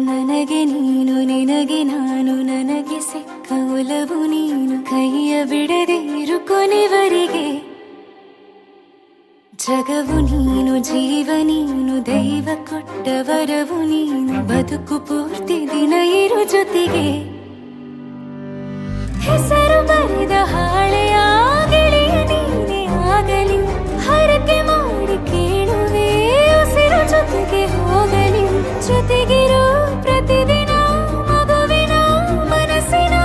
ನನಗೆ ನೀನು ನಿನಗೆ ನಾನು ನನಗೆ ಸಿಕ್ಕ ಒಲವು ನೀನು ಕೈಯ ಬಿಡದೆ ಇರು ಕೊನೆವರೆಗೆ ಜಗವು ನೀನು ಜೀವ ನೀನು ದೈವ ಕೊಟ್ಟ ವರವು ನೀನು ಬದುಕು ಪೂರ್ತಿ ದಿನ ಇರು ಜೊತೆಗೆ ಹೆಸರು ಬರೆದ ಹಾಳೆಯ ಗೆಳೆಯ ನೀನೇ ಆಗಲಿ ಹರಕೆ ಮಾಡಿ ಕೇಳುವೆ ಉಸಿರು ಜೊತೆಗೆ ಹೋಗಲಿ ಜೊತೆಗಿರೋ ಪ್ರತಿದಿನ ಮಗುವಿನ ಮನಸ್ಸಿನ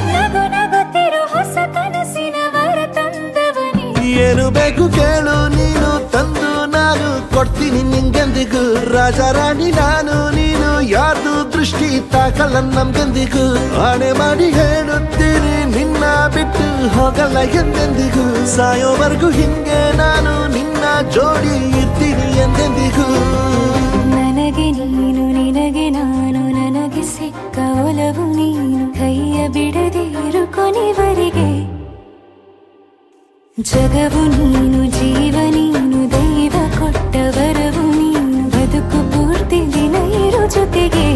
ನಗು ನಗುತ್ತಿರೋ ಹೊಸ ಕನಸಿನ ವರ ತಂದವನೇ ಏನು ಬೇಕು ಕೇಳು ನೀನು ತಂದು ನಾನು ಕೊಡ್ತೀನಿ ನಿಂಗೆಂದಿಗೂ ರಾಜ ರಾಣಿ ನಾನು ನೀನು ಯಾರ್ದು ದೃಷ್ಟಿ ತಾಕಲ್ಲ ನಮ್ಗೆಂದಿಗೂ ಆಣೆ ಮಾಡಿ ಹೇಳುತ್ತೀನಿ ನಿನ್ನ ಬಿಟ್ಟು ಹೋಗಲ್ಲ ಎಂದೆಂದಿಗೂ ಸಾಯೋವರೆಗೂ ಹಿಂಗೆ ನಾನು ನಿನ್ನ ಜೋಡಿ ಇರ್ತೀನಿ ಎಂದೆಂದಿಗೂ ನನಗೆ ನೀನು ನಿನಗೆ ನಾನು ನನಗೆ ಸಿಕ್ಕ ಒಲವು ನೀನು ಕೈಯ ಬಿಡದೆ ಇರು ಕೊನೆವರೆಗೆ ಜಗವು ನೀನು ಜೀವ ನೀನು ದೈವ ಕೊಟ್ಟ ವರವು ನೀನು ಬದುಕು ಪೂರ್ತಿ ದಿನ ಇರು ಜೊತೆಗೆ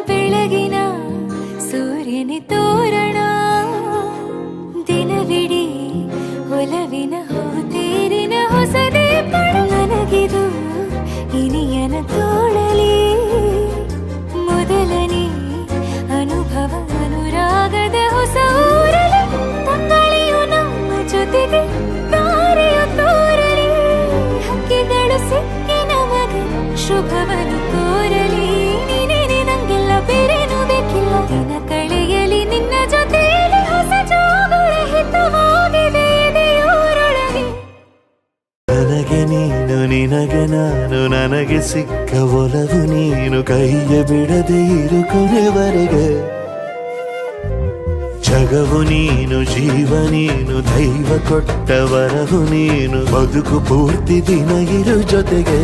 ಬೆಳಗಿನ ಸೂರ್ಯನ ತೋರಣ ದಿನವಿಡೀ ಒಲವಿನ ಹೋತೇರಿನ ಹೊಸದೇ ಪಡ ನನಗಿದು ಇನಿಯನ ತೋಳಲಿ ಮೊದಲನೇ ಅನುಭವ ಅನುರಾಗದ ಹೊಸ ಊರಲಿ ತಂಗಳಿಯು ನಮ್ಮ ಜೊತೆಗೆ ತಾರೆಯು ತೋರಲಿ ಹಕ್ಕಿಗಳು ಸಿಕ್ಕಿ ನಮಗೆ ಶುಭವನ್ನು ಕೋರಲಿ ನೀನೇ ನಂಗೆಲ್ಲ ಬೇರೇನು ಬೇಕಿಲ್ಲ ದಿನ ಕಳೆಯಲಿ ನಿನ್ನ ಜೊತೆಯಲ್ಲಿ ಹೊಸ ಜೋಗುಳ ಹಿತವಾಗಿದೆ ಎದೆಯೋರೊಳಗೆ ನನಗೆ ನೀನು ನಿನಗೆ ನಾನು ನನಗೆ ಸಿಕ್ಕ ಒಲವು ನೀನು ಕೈಯ ಬಿಡದೆ ಇರು ಕೊನೆವರೆಗೆ ಜಗವು ನೀನು ಜೀವ ನೀನು ದೈವ ಕೊಟ್ಟ ವರವು ನೀನು ಬದುಕು ಪೂರ್ತಿ ದಿನ ಇರು ಜೊತೆಗೆ